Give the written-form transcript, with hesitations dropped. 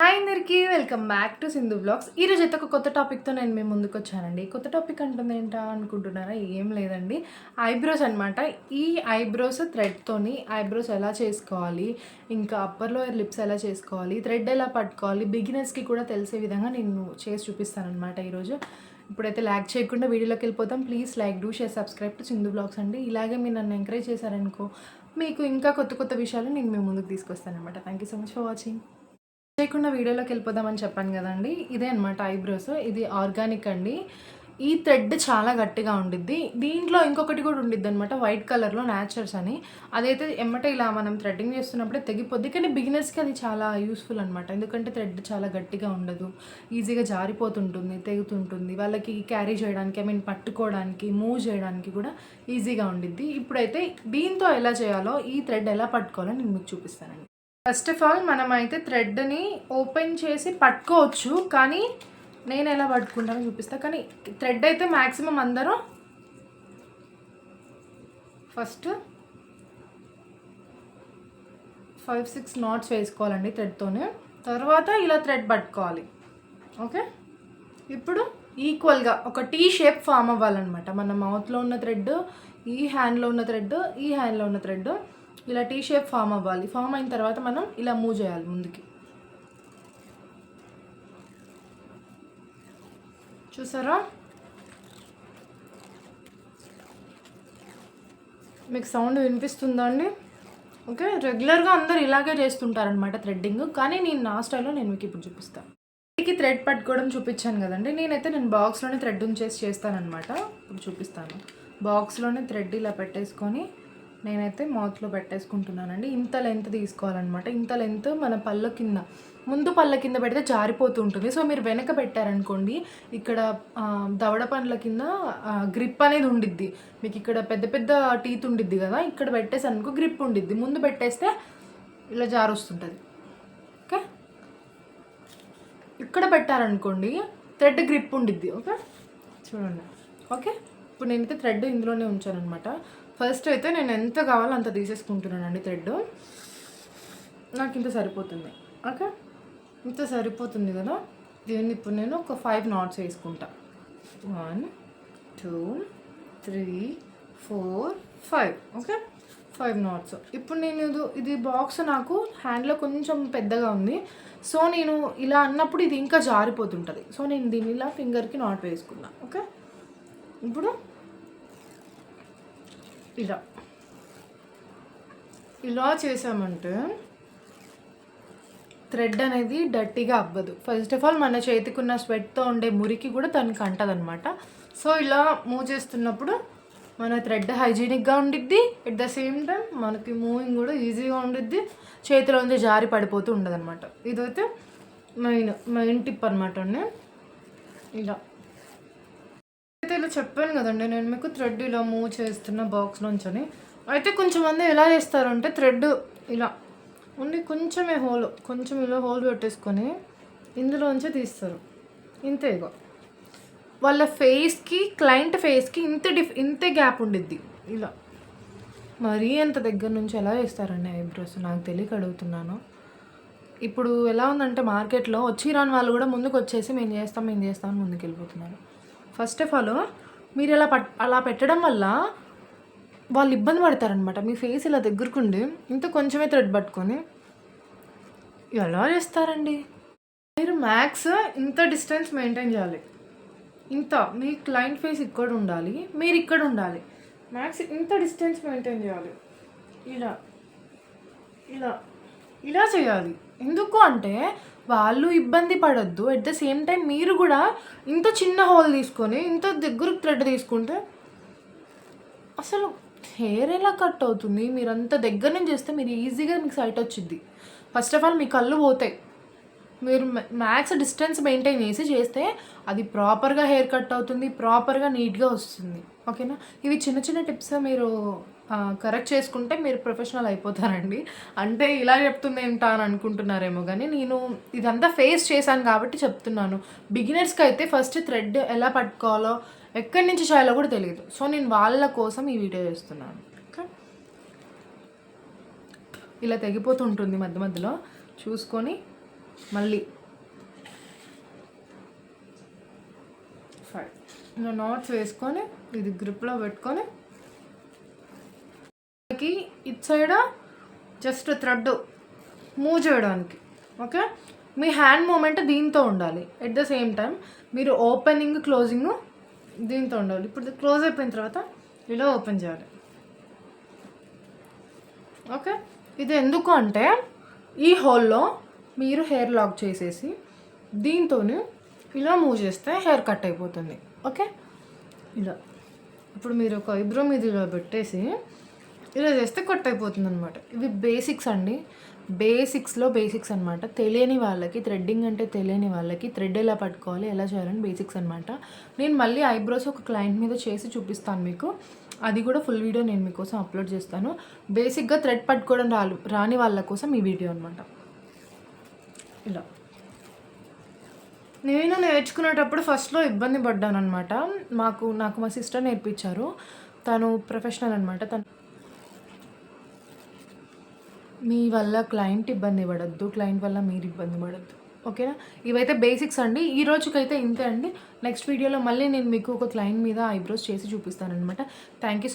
Hi అందరికీ welcome back to Sindhu blogs. ఈరోజు అయితే ఒక కొత్త టాపిక్తో నేను మేము ముందుకు వచ్చానండి. కొత్త టాపిక్ అంటుంది ఏంటా అనుకుంటున్నారా? ఏం లేదండి, ఐబ్రోస్ అనమాట. ఈ ఐబ్రోస్ థ్రెడ్తోని ఐబ్రోస్ ఎలా చేసుకోవాలి, ఇంకా అప్పర్ లోయర్ లిప్స్ ఎలా చేసుకోవాలి, థ్రెడ్ ఎలా పట్టుకోవాలి, బిగినర్స్కి కూడా తెలిసే విధంగా నేను చేసి చూపిస్తాను అనమాట ఈరోజు. ఇప్పుడైతే ల్యాక్ చేయకుండా వీడియోలోకి వెళ్ళిపోతాం. Please like, do, share, subscribe to Sindhu blogs అండి. ఇలాగే మీరు నన్ను ఎంకరేజ్ చేశారనుకో, మీకు ఇంకా కొత్త కొత్త విషయాలు నేను మేము ముందుకు తీసుకొస్తాను అనమాట. Thank you so much for watching. చేయకుండా వీడియోలోకి వెళ్ళిపోదామని చెప్పాను కదండి. ఇదే అనమాట ఐబ్రోస్. ఇది ఆర్గానిక్ అండి. ఈ థ్రెడ్ చాలా గట్టిగా ఉండిద్ది. దీంట్లో ఇంకొకటి కూడా ఉండిద్ది అనమాట, వైట్ కలర్లో న్యాచురల్స్ అని. అదైతే ఎమ్మటే ఇలా మనం థ్రెడ్డింగ్ చేస్తున్నప్పుడే తెగిపోద్ది. కానీ బిగినర్స్కి అది చాలా యూస్ఫుల్ అనమాట. ఎందుకంటే థ్రెడ్ చాలా గట్టిగా ఉండదు, ఈజీగా జారిపోతుంటుంది, తెగుతుంటుంది. వాళ్ళకి క్యారీ చేయడానికి, పట్టుకోవడానికి, మూవ్ చేయడానికి కూడా ఈజీగా ఉండిద్ది. ఇప్పుడైతే దీంతో ఎలా చేయాలో, ఈ థ్రెడ్ ఎలా పట్టుకోవాలో నేను మీకు చూపిస్తానండి. ఫస్ట్ ఆఫ్ ఆల్ మనమైతే థ్రెడ్ని ఓపెన్ చేసి పట్టుకోవచ్చు, కానీ నేను ఎలా పట్టుకుంటానో చూపిస్తాను. కానీ థ్రెడ్ అయితే మ్యాక్సిమం అందరూ ఫస్ట్ 5-6 నాట్స్ వేసుకోవాలండి థ్రెడ్తోనే. తర్వాత ఇలా థ్రెడ్ పట్టుకోవాలి. ఓకే, ఇప్పుడు ఈక్వల్గా ఒక టీ షేప్ ఫామ్ అవ్వాలన్నమాట. మన మౌత్లో ఉన్న థ్రెడ్, ఈ హ్యాండ్లో ఉన్న థ్రెడ్, ఈ హ్యాండ్లో ఉన్న థ్రెడ్ ఇలా టీ షేప్ ఫామ్ అవ్వాలి. ఫామ్ అయిన తర్వాత మనం ఇలా మూవ్ చేయాలి ముందుకి. చూసారా? మీకు సౌండ్ వినిపిస్తుందా అండి? ఓకే, రెగ్యులర్గా అందరు ఇలాగే చేస్తుంటారనమాట థ్రెడ్డింగ్. కానీ నేను నా స్టైల్లో నేను మీకు ఇప్పుడు చూపిస్తాను. దీనికి థ్రెడ్ పట్టుకోవడం చూపించాను కదండి. నేను బాక్స్లోనే థ్రెడ్ ఉంచేసి చేస్తానమాట. ఇప్పుడు చూపిస్తాను. బాక్స్లోనే థ్రెడ్ ఇలా పెట్టేసుకొని నేనైతే మౌత్లో పెట్టేసుకుంటున్నానండి. ఇంత లెంత్ తీసుకోవాలన్నమాట. ఇంత లెంత్ మన పళ్ళ కింద, ముందు పళ్ళ కింద పెడితే జారిపోతూ ఉంటుంది. సో మీరు వెనక పెట్టారనుకోండి, ఇక్కడ దవడ పండ్ల కింద గ్రిప్ అనేది ఉండిద్ది. మీకు ఇక్కడ పెద్ద పెద్ద టీత్ ఉండిద్ది కదా, ఇక్కడ పెట్టేసి అనుకో గ్రిప్ ఉండిద్ది. ముందు పెట్టేస్తే ఇలా జారొస్తుంటుంది. ఓకే, ఇక్కడ పెట్టారనుకోండి థ్రెడ్ గ్రిప్ ఉండిద్ది. ఓకే, చూడండి. ఓకే, ఇప్పుడు నేనైతే థ్రెడ్ ఇందులోనే ఉంచాను అనమాట. ఫస్ట్ అయితే నేను ఎంత కావాలో అంత తీసేసుకుంటున్నానండి థ్రెడ్. నాకు ఇంత సరిపోతుంది. ఓకే, ఇంత సరిపోతుంది కదా. దీన్ని ఇప్పుడు నేను ఒక 5 నాట్స్ వేసుకుంటా. 1 2 3 4 5. Okay, 5 knots. ఇప్పుడు నేను ఇది బాక్స్ నాకు హ్యాండ్లో కొంచెం పెద్దగా ఉంది. సో నేను ఇలా అన్నప్పుడు ఇది ఇంకా జారిపోతుంటుంది. సో నేను దీన్ని ఇలా ఫింగర్కి నాట్ వేసుకున్నా. ఓకే, ఇప్పుడు ఇలా చేసామంటే థ్రెడ్ అనేది డర్టీగా అవ్వదు. ఫస్ట్ ఆఫ్ ఆల్ మన చేతికి ఉన్న స్వెట్తో ఉండే మురికి కూడా తనకి అంటదనమాట. సో ఇలా మూవ్ చేస్తున్నప్పుడు మన థ్రెడ్ హైజీనిక్గా ఉండిద్ది. ఎట్ ద సేమ్ టైం మనకి మూవింగ్ కూడా ఈజీగా ఉండిద్ది. చేతిలో ఉంది జారి పడిపోతూ ఉండదు అనమాట. ఇదైతే మెయిన్ టిప్ అనమాట అండి. ఇలా చెప్పాను కదండి నేను మీకు, థ్రెడ్ ఇలా మూవ్ చేస్తున్న బాక్స్లోంచని. అయితే కొంచెంమంది ఎలా చేస్తారంటే థ్రెడ్ ఇలా ఉండి కొంచెం ఇలా హోల్ పెట్టేసుకొని ఇందులోంచి తీస్తారు. ఇంతేగా వాళ్ళ ఫేస్కి, క్లయింట్ ఫేస్కి ఇంతే గ్యాప్ ఉండిద్ది. ఇలా మరీ అంత దగ్గర నుంచి ఎలా చేస్తారండి ఐబ్రోస్? నాకు తెలియక అడుగుతున్నాను. ఇప్పుడు ఎలా ఉందంటే మార్కెట్లో వచ్చి రాని వాళ్ళు కూడా ముందుకు వచ్చేసి మేము చేస్తాం అని ముందుకు వెళ్ళిపోతున్నారు. ఫస్ట్ ఆఫ్ ఆల్ మీరు అలా పెట్టడం వల్ల వాళ్ళు ఇబ్బంది పడతారనమాట. మీ ఫేస్ ఇలా దగ్గరకుండి ఇంత కొంచెమే థ్రెడ్ పట్టుకొని ఎలా చేస్తారండి మీరు? మ్యాక్స్ ఇంత డిస్టెన్స్ మెయింటైన్ చేయాలి. ఇంత మీ క్లయింట్ ఫేస్ ఇక్కడ ఉండాలి, మీరు ఇక్కడ ఉండాలి. మ్యాక్స్ ఇంత డిస్టెన్స్ మెయింటైన్ చేయాలి. ఇలా ఇలా ఇలా చేయాలి. ఎందుకు అంటే వాళ్ళు ఇబ్బంది పడొద్దు. ఎట్ ద సేమ్ టైం మీరు కూడా ఇంత చిన్న హోల్ తీసుకొని ఇంత దగ్గర థ్రెడ్ తీసుకుంటే అసలు హెయిర్ ఎలా కట్ అవుతుంది? మీరు అంత దగ్గర నుంచి చేస్తే మీరు ఈజీగా మీకు సైట్ వచ్చింది. ఫస్ట్ ఆఫ్ ఆల్ మీ కళ్ళు పోతాయి. మీరు మ్యాక్స్ డిస్టెన్స్ మెయింటైన్ చేస్తే అది ప్రాపర్గా హెయిర్ కట్ అవుతుంది, ప్రాపర్గా నీట్గా వస్తుంది. ఓకేనా? ఇవి చిన్న చిన్న టిప్స్ మీరు కరెక్ట్ చేసుకుంటే మీరు ప్రొఫెషనల్ అయిపోతారండి. అంటే ఇలా చెప్తుంది ఏంటా అని అనుకుంటున్నారేమో, కానీ నేను ఇదంతా ఫేస్ చేశాను కాబట్టి చెప్తున్నాను. బిగినర్స్కి అయితే ఫస్ట్ థ్రెడ్ ఎలా పట్టుకోవాలో, ఎక్కడి నుంచి చేయాలో కూడా తెలియదు. సో నేను వాళ్ళ కోసం ఈ వీడియో చేస్తున్నాను. ఓకే, ఇలా తెగిపోతుంటుంది మధ్య మధ్యలో చూసుకొని మళ్ళీ 5 ఇలా నాట్స్ వేసుకొని ఇది గ్రిప్లో పెట్టుకొని ఇటు సైడ్ జస్ట్ థ్రెడ్ మూవ్ చేయడానికి. ఓకే, మీ హ్యాండ్ మూమెంట్ దీంతో ఉండాలి. ఎట్ ద సేమ్ టైం మీరు ఓపెనింగ్ క్లోజింగ్ దీంతో ఉండాలి. ఇప్పుడు క్లోజ్ అయిపోయిన తర్వాత ఇలా ఓపెన్ చేయాలి. ఓకే, ఇది ఎందుకు అంటే ఈ హోల్లో మీరు హెయిర్ లాక్ చేసేసి దీంతో ఇలా మూవ్ చేస్తే హెయిర్ కట్ అయిపోతుంది. ఓకే, ఇలా ఇప్పుడు మీరు ఒక ఐబ్రో మీద ఇలా పెట్టేసి ఇలా చేస్తే కట్ అయిపోతుంది అనమాట. ఇవి బేసిక్స్ అండి, బేసిక్స్లో బేసిక్స్ అనమాట. తెలియని వాళ్ళకి, థ్రెడ్డింగ్ అంటే తెలియని వాళ్ళకి థ్రెడ్ ఎలా పట్టుకోవాలి, ఎలా చేయాలని బేసిక్స్ అనమాట. నేను మళ్ళీ ఐబ్రోస్ ఒక క్లయింట్ మీద చేసి చూపిస్తాను మీకు. అది కూడా ఫుల్ వీడియో నేను మీకోసం అప్లోడ్ చేస్తాను. బేసిక్గా థ్రెడ్ పట్టుకోవడం రాని వాళ్ళ కోసం ఈ వీడియో అనమాట. ఇలా నేను నేర్చుకునేటప్పుడు ఫస్ట్లో ఇబ్బంది పడ్డాను అనమాట. నాకు మా సిస్టర్ నేర్పించారు. తను ప్రొఫెషనల్ అనమాట. తను మీ వల్ల క్లయింట్ ఇబ్బంది పడద్దు, క్లయింట్ వల్ల మీరు ఇబ్బంది పడద్దు. ఓకేనా, ఇవైతే బేసిక్స్ అండి. ఈ రోజుకైతే ఇంతే అండి. నెక్స్ట్ వీడియోలో మళ్ళీ నేను మీకు ఒక క్లయింట్ మీద ఐబ్రోస్ చేసి చూపిస్తాను అనమాట. Thank you so much.